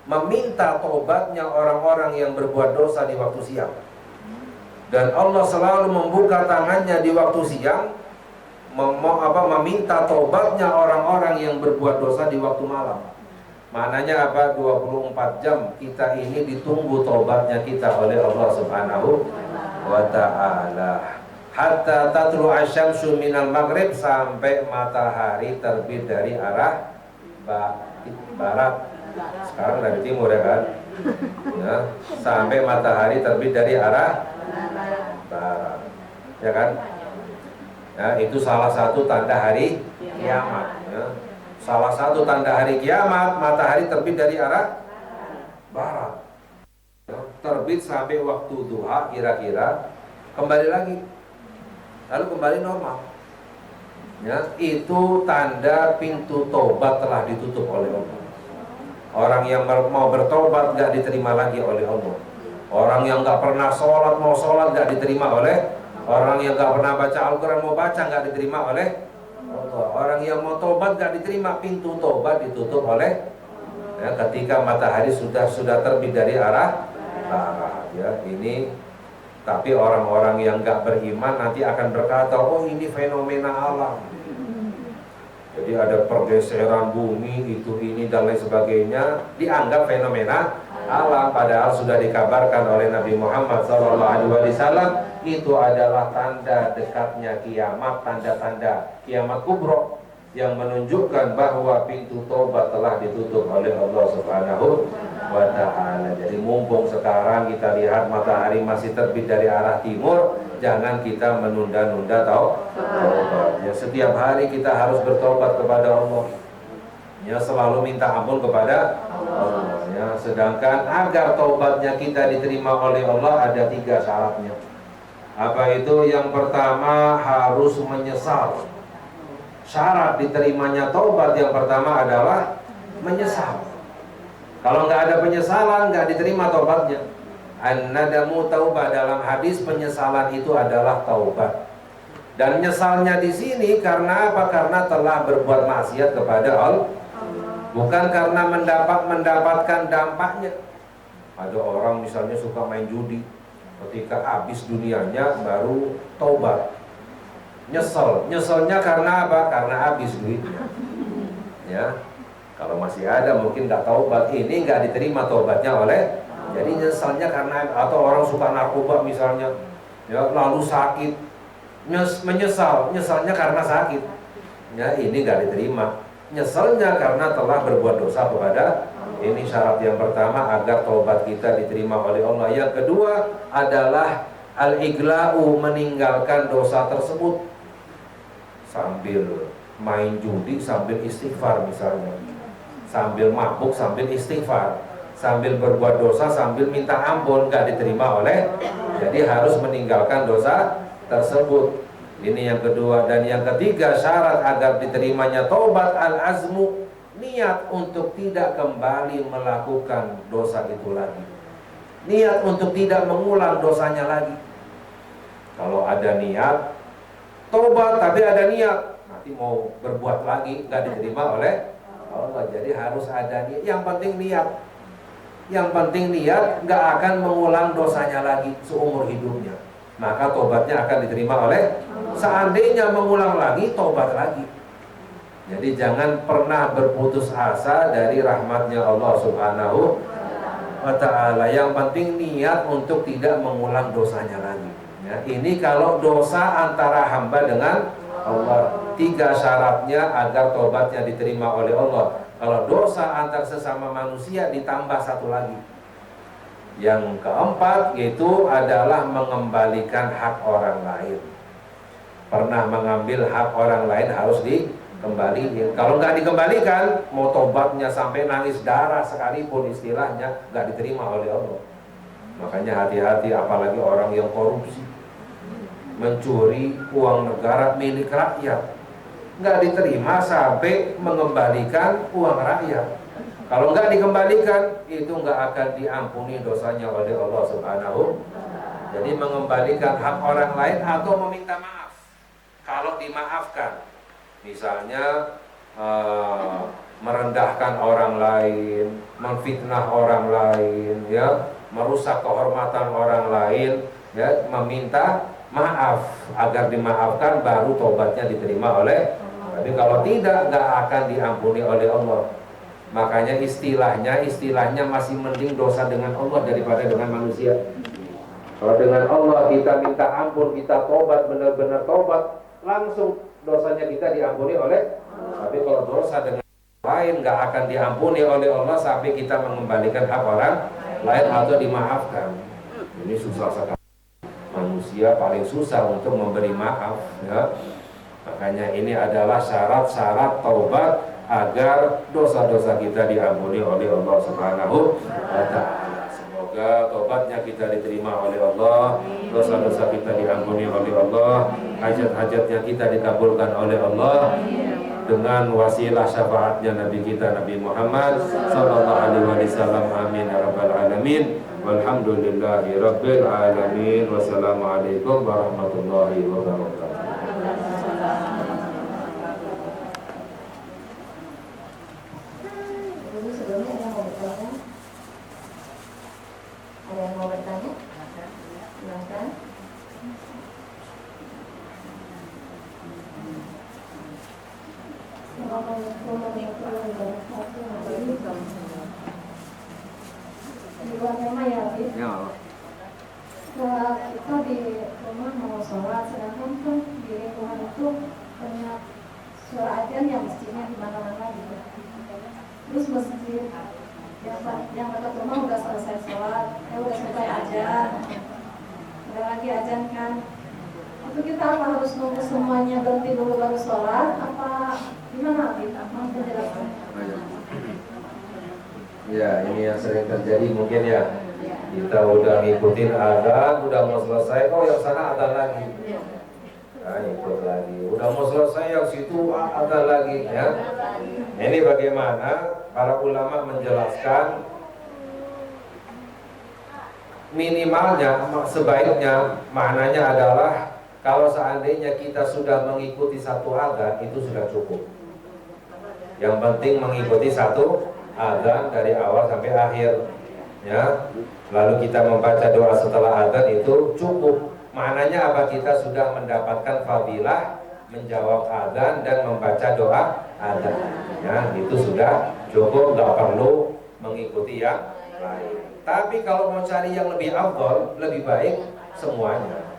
meminta tobatnya orang-orang yang berbuat dosa di waktu siang. Dan Allah selalu membuka tangannya di waktu siang, meminta tobatnya orang-orang yang berbuat dosa di waktu malam. Maknanya apa? 24 jam kita ini ditunggu tobatnya kita oleh Allah Subhanahu wa ta'ala. Hatta tatlu asyamsu minal maghrib, sampai matahari terbit dari arah barat. Sekarang dari timur, ya kan? Ya, sampai matahari terbit dari arah barat, ya kan? Ya, itu salah satu tanda hari kiamat. Ya. Salah satu tanda hari kiamat, matahari terbit dari arah barat. Ya, terbit sampai waktu duha kira-kira, kembali lagi. Lalu kembali normal. Ya, itu tanda pintu tobat telah ditutup oleh Allah. Orang yang mau bertobat gak diterima lagi oleh Allah. Orang yang gak pernah sholat, mau sholat gak diterima oleh. Orang yang gak pernah baca Al-Quran, mau baca gak diterima oleh Allah. Orang yang mau tobat gak diterima, pintu tobat ditutup oleh. Ya, ketika matahari sudah terbit dari arah barat. Ya, ini. Tapi orang-orang yang gak beriman nanti akan berkata, oh ini fenomena alam. Jadi ada pergeseran bumi, ini dan lain sebagainya, dianggap fenomena alam. Padahal sudah dikabarkan oleh Nabi Muhammad SAW, itu adalah tanda dekatnya kiamat, tanda-tanda kiamat kubro. yang menunjukkan bahwa pintu tobat telah ditutup oleh Allah Subhanahu wa ta'ala. Jadi mumpung sekarang kita lihat matahari masih terbit dari arah timur, jangan kita menunda-nunda taubat. Ya, setiap hari kita harus bertobat kepada Allah. Ya, selalu minta ampun kepada Allah. Ya, sedangkan agar taubatnya kita diterima oleh Allah ada 3 syaratnya. Apa itu? Yang pertama harus menyesal. Syarat diterimanya taubat yang pertama adalah menyesal. Kalau nggak ada penyesalan, nggak diterima taubatnya. An-nadamu taubah, dalam hadis penyesalan itu adalah taubat. Dan nyesalnya di sini karena apa? Karena telah berbuat maksiat kepada Allah, bukan karena mendapatkan dampaknya. Ada orang misalnya suka main judi, ketika habis dunianya baru taubat. Nyeselnya karena apa? Karena habis duitnya. Ya, kalau masih ada mungkin nggak taubat, ini nggak diterima taubatnya oleh. Jadi nyeselnya karena, atau orang suka narkoba misalnya, ya, lalu sakit, nyesalnya karena sakit, ya, ini nggak diterima. Nyeselnya karena telah berbuat dosa kepada. Ini syarat yang pertama agar taubat kita diterima oleh Allah. Yang kedua adalah al-igla'u, meninggalkan dosa tersebut. Sambil main judi sambil istighfar misalnya, sambil mabuk sambil istighfar, sambil berbuat dosa sambil minta ampun, nggak diterima oleh. Jadi harus meninggalkan dosa tersebut. Ini yang kedua. Dan yang ketiga syarat agar diterimanya taubat, al-azmu, niat untuk tidak kembali melakukan dosa itu lagi, niat untuk tidak mengulang dosanya lagi. Kalau ada niat taubat tapi ada niat nanti mau berbuat lagi, nggak diterima oleh Allah. Jadi harus ada niat. Yang penting niat. Yang penting niat, nggak akan mengulang dosanya lagi seumur hidupnya. Maka taubatnya akan diterima oleh. Seandainya mengulang lagi, taubat lagi. Jadi jangan pernah berputus asa dari rahmatnya Allah Subhanahu wa ta'ala. Yang penting niat untuk tidak mengulang dosanya lagi. Ya, ini kalau dosa antara hamba dengan Allah. 3 syaratnya agar tobatnya diterima oleh Allah. Kalau dosa antar sesama manusia ditambah 1 lagi. Yang keempat yaitu adalah mengembalikan hak orang lain. Pernah mengambil hak orang lain harus dikembalikan. Kalau nggak dikembalikan, mau tobatnya sampai nangis darah sekalipun istilahnya nggak diterima oleh Allah. Makanya hati-hati, apalagi orang yang korupsi, mencuri uang negara milik rakyat, nggak diterima sampai mengembalikan uang rakyat. Kalau nggak dikembalikan, itu nggak akan diampuni dosanya oleh Allah Subhanahu. Jadi mengembalikan hak orang lain atau meminta maaf. Kalau dimaafkan, misalnya merendahkan orang lain, memfitnah orang lain, ya, merusak kehormatan orang lain, ya, meminta maaf agar dimaafkan, baru tobatnya diterima oleh. Tapi kalau tidak, nggak akan diampuni oleh Allah. Makanya istilahnya masih mending dosa dengan Allah daripada dengan manusia. Kalau dengan Allah kita minta ampun, kita tobat, benar-benar tobat, langsung dosanya kita diampuni oleh. Tapi kalau dosa dengan lain nggak akan diampuni oleh Allah sampai kita mengembalikan hak orang lain atau dimaafkan. Ini susah sekali. Manusia paling susah untuk memberi maaf, ya. Makanya ini adalah syarat-syarat taubat agar dosa-dosa kita diampuni oleh Allah Subhanahu wa ta'ala. Semoga taubatnya kita diterima oleh Allah, dosa-dosa kita diampuni oleh Allah, hajat-hajatnya kita dikabulkan oleh Allah dengan wasilah syafaatnya Nabi kita Nabi Muhammad sallallahu alaihi wasallam. Amin ya rabbal alamin. Walhamdulillahi rabbil alamin. Wassalamualaikum warahmatullahi wabarakatuh. Ada yang mau bertanya? Silakan. Assalamualaikum warahmatullahi wabarakatuh. Di luar tema ya, Habib? Ya. Kita di rumah mau sholat, sedangkan kan di lingkungan itu banyak suara ajan yang masjidnya di mana-mana gitu. Terus masjid yang dekat rumah udah selesai sholat, udah selesai ajan, udah lagi ajan kan. Itu kita apa harus nunggu semuanya berhenti dulu baru sholat? Apa gimana kita? Mau penjelasan? Ya, ini yang sering terjadi mungkin ya. Kita udah ngikutin azan, udah mau selesai, oh yang sana azan lagi. Nah, ikut lagi. Udah mau selesai yang situ azan lagi ya. Ini bagaimana para ulama menjelaskan minimalnya, sebaiknya maknanya adalah kalau seandainya kita sudah mengikuti satu azan itu sudah cukup. Yang penting mengikuti satu azan dari awal sampai akhir, ya. Lalu kita membaca doa setelah azan itu cukup. Maknanya apa? Kita sudah mendapatkan fadilah menjawab azan dan membaca doa azan. Ya, itu sudah cukup, nggak perlu mengikuti yang lain. Tapi kalau mau cari yang lebih afdal, lebih baik semuanya.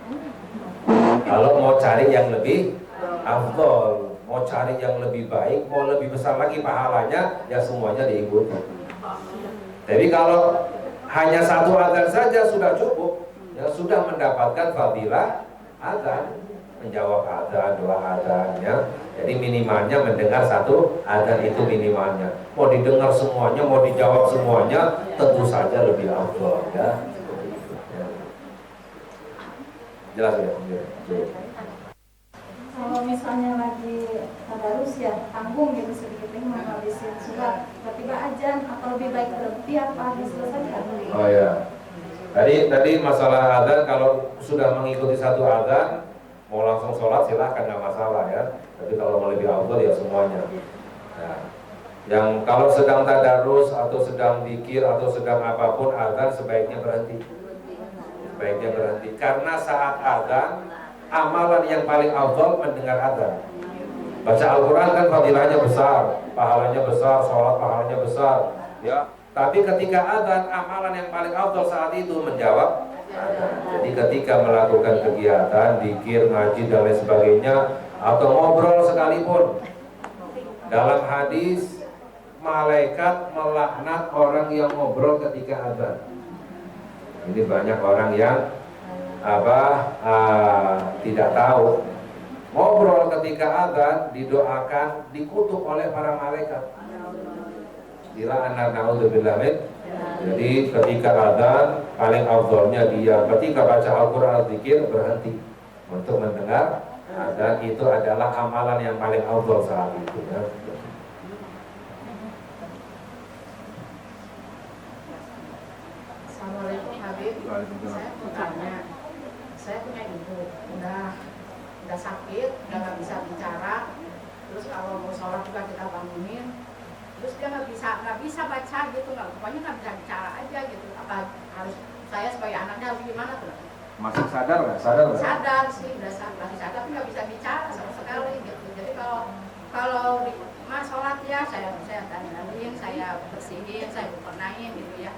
Kalau mau cari yang lebih afdal, mau cari yang lebih baik, mau lebih besar lagi pahalanya, ya semuanya diikuti. Jadi kalau hanya satu azan saja sudah cukup, ya sudah mendapatkan fadilah azan, menjawab azan, doa azan, ya. Jadi minimalnya mendengar satu azan itu minimalnya. Mau didengar semuanya, mau dijawab semuanya, tentu saja lebih afdal, ya. Jelas ya? Kalau misalnya lagi tadarus ya tanggung gitu sedikit ini menghabisin surat, tiba-tiba ajan, apa lebih baik berhenti apa diselesaikan? Oh ya. Tadi masalah azan, kalau sudah mengikuti satu azan mau langsung sholat silahkan, nggak masalah ya. Tapi kalau mau lebih afdal ya semuanya. Nah, yang kalau sedang tadarus atau sedang zikir atau sedang apapun azan sebaiknya berhenti. Sebaiknya berhenti karena saat azan amalan yang paling afdal mendengar azan. Baca Al-Quran kan fadilahnya besar, pahalanya besar, sholat pahalanya besar, ya. Tapi ketika azan, amalan yang paling afdal saat itu menjawab azan. Jadi ketika melakukan kegiatan, zikir, ngaji dan lain sebagainya, atau ngobrol sekalipun, dalam hadis malaikat melaknat orang yang ngobrol ketika azan. Ini banyak orang yang tidak tahu. Ngobrol ketika azan didoakan, dikutuk oleh para malaikat. Naudzubillah min. Jadi ketika azan paling afdalnya dia ketika baca Al-Qur'an, zikir, berhenti untuk mendengar azan, itu adalah amalan yang paling afdal saat itu, ya. Assalamualaikum Habib. Saya mau tanya, saya punya ibu udah sakit, udah nggak bisa bicara. Terus kalau mau sholat juga kita bangunin, terus dia nggak bisa baca gitu, pokoknya nggak bisa bicara aja gitu. Apa harus saya sebagai anaknya harus gimana tuh? Masih sadar nggak? Sadar sih, udah masih sadar tapi nggak bisa bicara sama sekali gitu. Jadi kalau di mas sholat ya saya dandanin, saya bersihin, saya berenain gitu ya.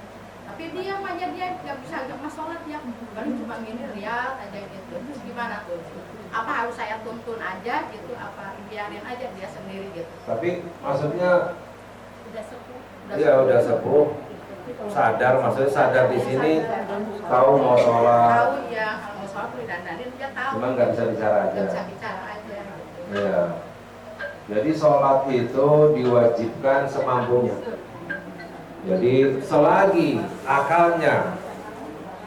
Tapi diam aja, dia nggak bisa mas sholat ya, paling cuma gini lihat aja gitu. Terus gimana tuh? Apa harus saya tuntun aja gitu? Apa biarin aja dia sendiri gitu? Tapi maksudnya Udah sepuh. udah sepuh, sadar, maksudnya sadar di sini, tahu mau sholat, Tahu ya, kalau mau sholat dandanin dia tahu. cuma nggak bisa bicara aja. Nggak bisa bicara aja. Ya. Jadi sholat itu diwajibkan semampunya. Jadi selagi akalnya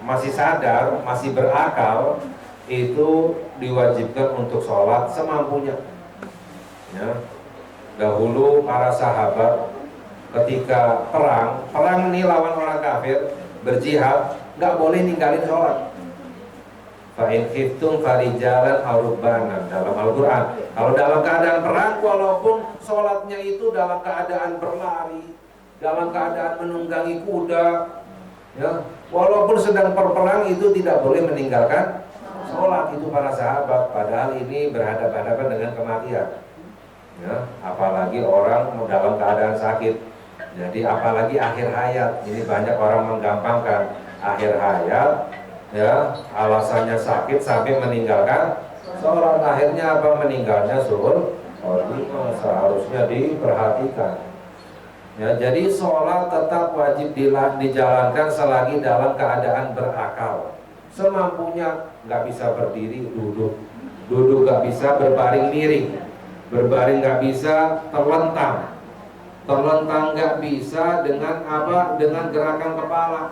masih sadar, masih berakal, itu diwajibkan untuk sholat semampunya. Ya. Dahulu para sahabat ketika perang ini lawan orang kafir, berjihad, nggak boleh ninggalin sholat. Fa'in khiftum farijalan arubanan dalam Al-Quran. Kalau dalam keadaan perang, walaupun sholatnya itu dalam keadaan berlari, dalam keadaan menunggangi kuda, ya, walaupun sedang berperang itu tidak boleh meninggalkan sholat. Itu para sahabat, padahal ini berhadapan-hadapan dengan kematian, ya, apalagi orang dalam keadaan sakit. Jadi apalagi akhir hayat, ini banyak orang menggampangkan akhir hayat, ya, alasannya sakit sampai meninggalkan sholat. Akhirnya apa? Meninggalnya zuhur Oh, ini seharusnya diperhatikan. Ya, jadi sholat tetap wajib dijalankan selagi dalam keadaan berakal. Semampunya, nggak bisa berdiri, duduk. Duduk nggak bisa, berbaring miring. Berbaring nggak bisa, terlentang. Terlentang nggak bisa dengan apa? Dengan gerakan kepala.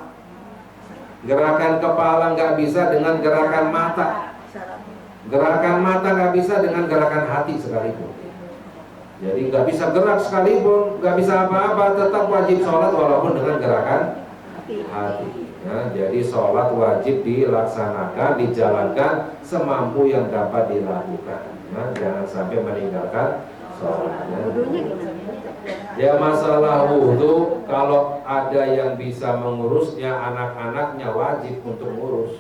Gerakan kepala nggak bisa dengan gerakan mata. Gerakan mata nggak bisa dengan gerakan hati sekalipun. Jadi nggak bisa gerak sekalipun, nggak bisa apa-apa, tetap wajib sholat walaupun dengan gerakan hati. Ya, jadi sholat wajib dilaksanakan, dijalankan semampu yang dapat dilakukan. Nah, jangan sampai meninggalkan sholatnya. Ya, masalah wudhu, kalau ada yang bisa mengurusnya, anak-anaknya wajib untuk ngurus.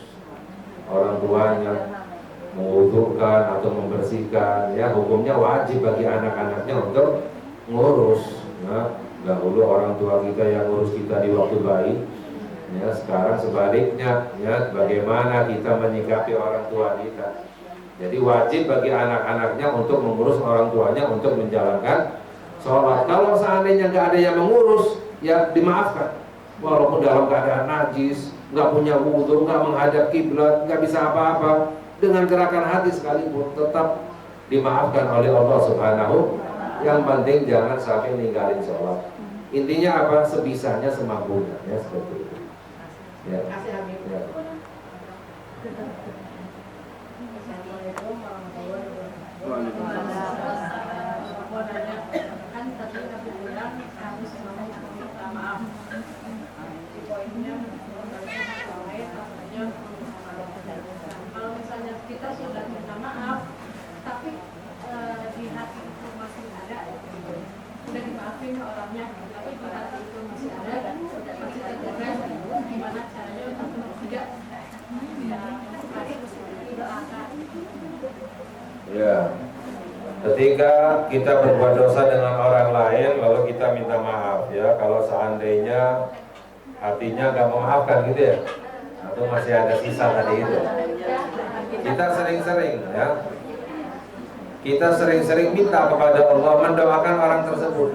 Orang tuanya mewudukan atau membersihkan, ya hukumnya wajib bagi anak-anaknya untuk ngurus. Nah, dahulu orang tua kita yang ngurus kita di waktu bayi, ya sekarang sebaliknya, ya bagaimana kita menyikapi orang tua kita. Jadi wajib bagi anak-anaknya untuk mengurus orang tuanya untuk menjalankan sholat. Kalau seandainya nggak ada yang mengurus, ya dimaafkan. Walaupun dalam keadaan najis, nggak punya wudhu, nggak menghadap kiblat, nggak bisa apa-apa, dengan gerakan hati sekalipun tetap dimaafkan oleh Allah Subhanahu. Yang penting jangan sampai ninggalin sholat. Intinya apa? Sebisanya, semampunya, ya seperti itu. Ya. Ya. Kan tadi Nabi bilang harus minta maaf. Poinnya kalau misalnya kita sudah minta maaf, tapi di hati itu masih ada, sudah dimaafin orangnya, tapi di hati itu masih ada dan masih tergoda, gimana caranya untuk tidak doakan? Ya, ketika kita berbuat dosa dengan orang lain, lalu kita minta maaf, ya. Kalau seandainya hatinya nggak memaafkan, gitu ya, atau masih ada sisa tadi itu. Kita sering-sering, ya. Kita sering-sering minta kepada Allah, mendoakan orang tersebut.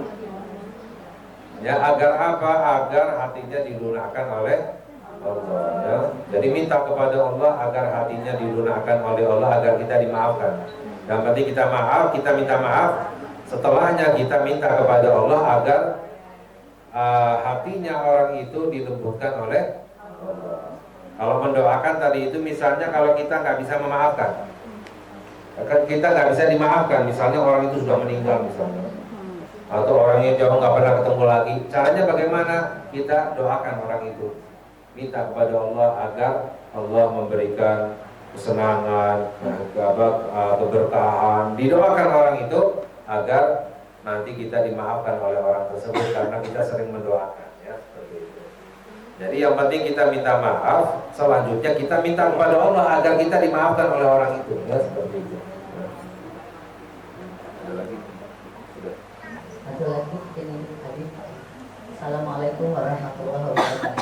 Ya, agar apa? Agar hatinya dilunakkan oleh Allah, ya. Jadi minta kepada Allah agar hatinya dilunakkan oleh Allah, agar kita dimaafkan. Yang penting kita maaf, kita minta maaf. Setelahnya kita minta kepada Allah agar hatinya orang itu dilembutkan oleh Allah. Kalau mendoakan tadi itu, misalnya kalau kita nggak bisa memaafkan, kita nggak bisa dimaafkan, misalnya orang itu sudah meninggal misalnya, atau orangnya jauh nggak pernah ketemu lagi, caranya bagaimana? Kita doakan orang itu, minta kepada Allah agar Allah memberikan kesenangan, keberkahan, didoakan orang itu agar nanti kita dimaafkan oleh orang tersebut karena kita sering mendoakan, ya seperti itu. Jadi yang penting kita minta maaf, selanjutnya kita minta kepada Allah agar kita dimaafkan oleh orang itu, ya seperti itu. Ada lagi? Sudah. Ada lagi ini tadi. Assalamualaikum warahmatullahi wabarakatuh.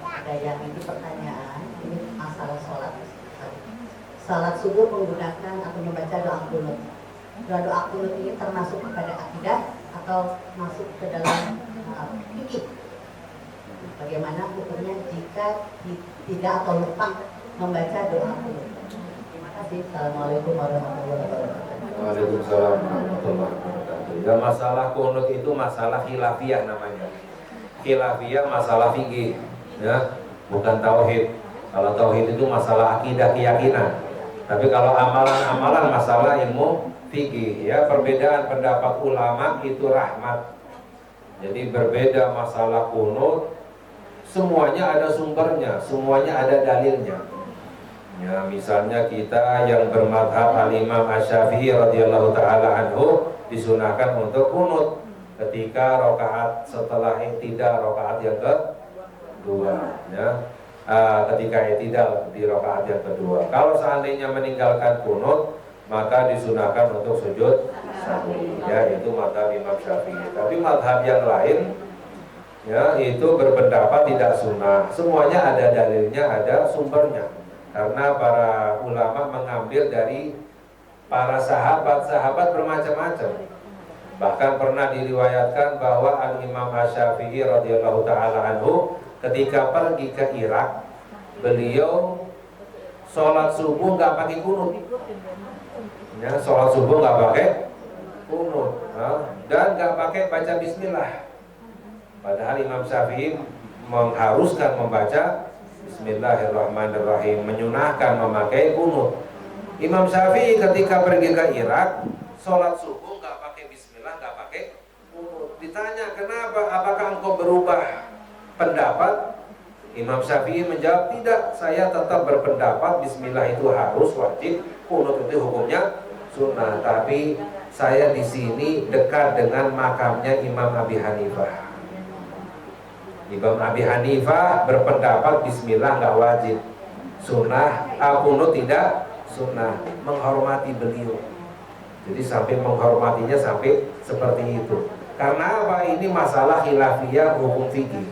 Ada yang ini pertanyaan, ini masalah sholat. Salat subuh menggunakan atau membaca doa kunut. Doa kunut ini termasuk kepada akidah atau masuk ke dalam fikih? Bagaimana hukumnya jika tidak atau lupa membaca doa kunut? Terima kasih. Assalamualaikum warahmatullahi wabarakatuh. Waalaikumsalam warahmatullahi wabarakatuh. Ya, masalah kunut itu masalah khilafiyah namanya. Khilafiyah masalah fikih, ya, bukan tauhid. Kalau tauhid itu masalah akidah, keyakinan. Tapi kalau amalan-amalan masalah ilmu fikih, ya. Perbedaan pendapat ulama itu rahmat. Jadi berbeda masalah kunut, semuanya ada sumbernya, semuanya ada dalilnya. Ya, misalnya kita yang bermadhab al-Imam Asy-Syafi'i radhiyallahu taala anhu disunahkan untuk kunut ketika rakaat setelah i'tidal, rakaat yang kedua, ya. Ketika i'tidal di rakaat yang kedua. Kalau seandainya meninggalkan kunut, maka disunahkan untuk sujud sahwi, ya, itu madhab Imam Syafi'i. Tapi madhab yang lain, ya, itu berpendapat tidak sunnah. Semuanya ada dalilnya, ada sumbernya. Karena para ulama mengambil dari Para sahabat bermacam-macam. Bahkan pernah diriwayatkan bahwa Al-Imam Asy-Syafi'i radhiyallahu taala anhu ketika pergi ke Irak, beliau sholat subuh nggak pakai kunut. Ya, sholat subuh nggak pakai kunut, dan nggak pakai baca bismillah. Padahal Imam Syafi'i mengharuskan membaca Bismillahirrahmanirrahim, menyunahkan memakai kunut. Imam Syafi'i ketika pergi ke Irak, sholat subuh nggak pakai bismillah, nggak pakai kunut. Ditanya kenapa, apakah engkau berubah pendapat? Imam Syafi'i menjawab, tidak, saya tetap berpendapat bismillah itu harus wajib, kunut itu hukumnya sunnah. Tapi saya di sini dekat dengan makamnya Imam Abi Hanifah. Imam Abi Hanifah berpendapat bismillah nggak wajib, sunnah, kunut tidak sunnah, menghormati beliau. Jadi sampai menghormatinya sampai seperti itu. Karena apa? Ini masalah khilafiyah hukum fikih.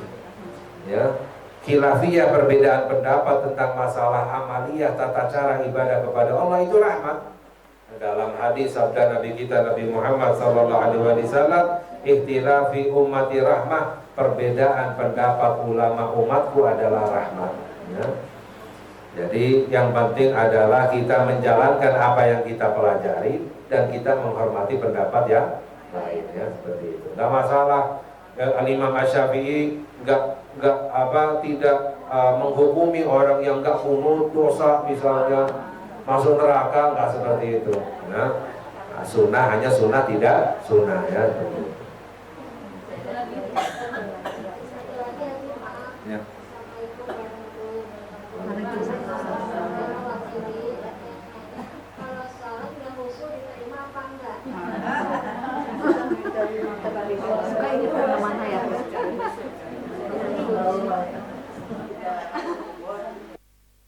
Ya, khilafiyah perbedaan pendapat tentang masalah amaliyah tata cara ibadah kepada Allah itu rahmat. Dalam hadis sabda Nabi kita Nabi Muhammad SAW, ikhtilafi ummati rahmah, perbedaan pendapat ulama umatku adalah rahmat. Ya. Jadi yang penting adalah kita menjalankan apa yang kita pelajari dan kita menghormati pendapat yang lain, ya, seperti itu. Nggak masalah. Al-Imam Asy-Syafi'i tidak menghukumi orang yang nggak kunut dosa, misalnya masuk neraka, nggak seperti itu. Nah, sunnah hanya sunnah, tidak sunnah, ya. Ya.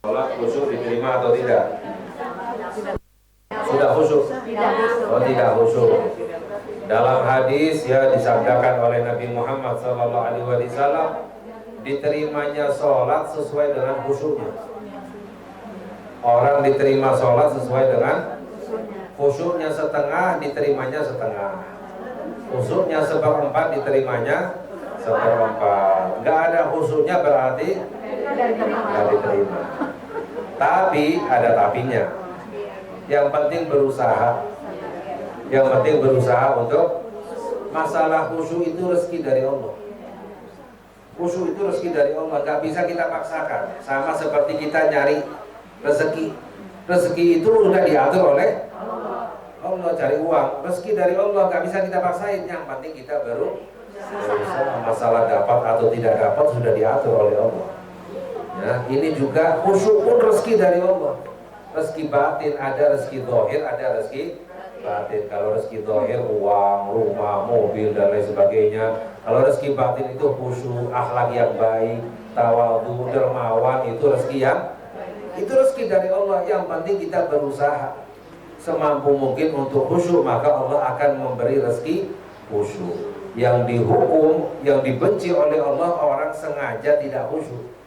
Sholat khusyuk diterima atau tidak? Sudah khusyuk? Oh, tidak khusyuk. Dalam hadis ya disabdakan oleh Nabi Muhammad SAW, diterimanya sholat sesuai dengan khusyuknya. Orang diterima sholat sesuai dengan khusyuknya setengah, diterimanya setengah. Khusyuknya seperempat, diterimanya seperempat. Nggak ada khusyuknya berarti nggak diterima. Tapi ada tapinya. Yang penting berusaha. Yang penting berusaha untuk masalah khusyuk itu rezeki dari Allah. Khusyuk itu rezeki dari Allah, nggak bisa kita paksakan. Sama seperti kita nyari rezeki. Rezeki itu udah diatur oleh Allah, cari uang, rezeki dari Allah, nggak bisa kita paksain. Yang penting kita berusaha. Masalah dapat atau tidak dapat sudah diatur oleh Allah. Ya, ini juga khusyuk pun rezeki dari Allah. Rezeki batin ada, rezeki zahir ada, rezeki batin. Kalau rezeki zahir uang, rumah, mobil dan lain sebagainya. Kalau rezeki batin itu khusyuk, akhlak yang baik, tawadhu, dermawan, itu rezeki dari Allah. Yang penting kita berusaha semampu mungkin untuk khusyuk, maka Allah akan memberi rezeki khusyuk. Yang dihukum, yang dibenci oleh Allah orang sengaja tidak khusyuk.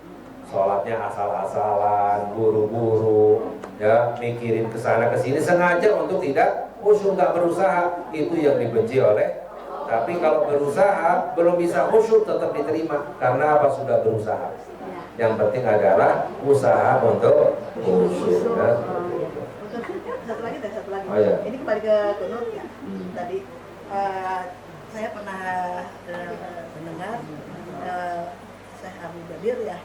Sholatnya asal-asalan, buru-buru, ya, mikirin kesana kesini, sengaja untuk tidak khusyuk, nggak berusaha, itu yang dibenci oleh. Tapi kalau berusaha belum bisa khusyuk tetap diterima, karena apa? Sudah berusaha. Yang penting adalah usaha untuk khusyuk. Ya. Satu lagi. Oh, ya. Ini kembali ke kunut ya. Tadi saya pernah mendengar Syekh Abu Badir ya.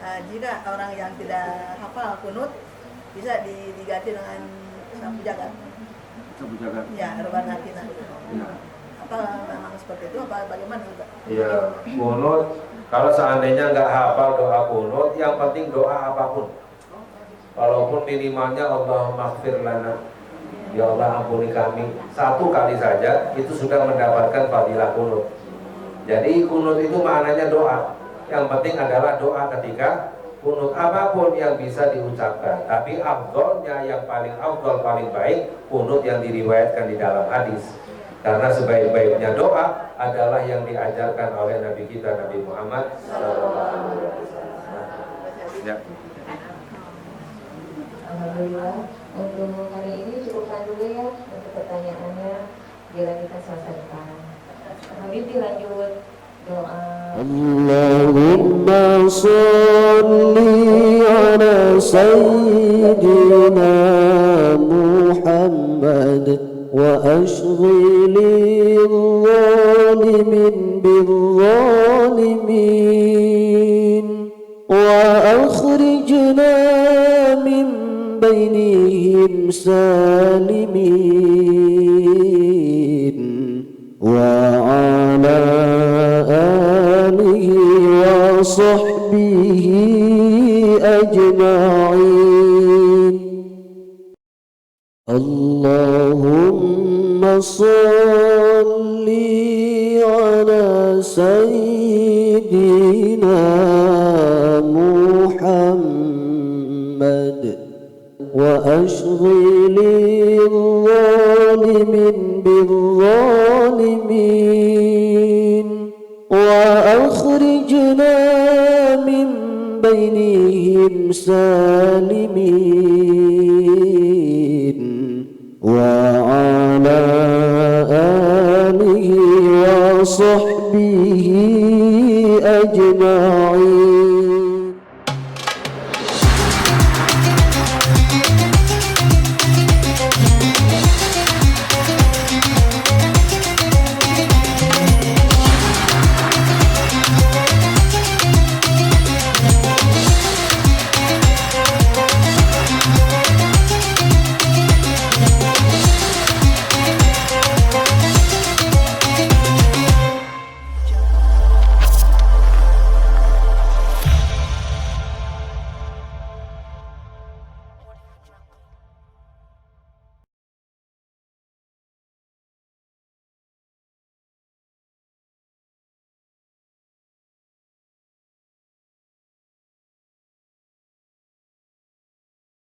Jika orang yang tidak hafal kunut bisa diganti dengan sapu jagat. Sapu jagat. Ya, Roban Atina. Ya. Apa memang seperti itu? Apa bagaimana juga? Iya, kunut. Kalau seandainya nggak hafal doa kunut, yang penting doa apapun. Walaupun minimalnya Allahumma ighfir lana, ya Allah ampuni kami, satu kali saja itu sudah mendapatkan fadilah kunut. Jadi kunut itu maknanya doa. Yang penting adalah doa ketika kunut, apapun yang bisa diucapkan. Tapi afdolnya, yang paling afdol, paling baik kunut yang diriwayatkan di dalam hadis. Karena sebaik-baiknya doa adalah yang diajarkan oleh Nabi kita Nabi Muhammad SAW. Ya. Alhamdulillah. Untuk hari ini cukupkan dulu ya untuk pertanyaannya, bila kita selesaikan. Habib dilanjut doa. Allahumma salli ala sayyidina Muhammad wa ashghili zalimin bizzalimin wa akhrijna min bainihim salimin wa ala alihi wa sahbihi ajma'in. Allahumma salli ala sayyidina Muhammad wa ashghili zalimin bizzalimin wa akhrijna min bainihim salimin wa ala alihi wa sahbihi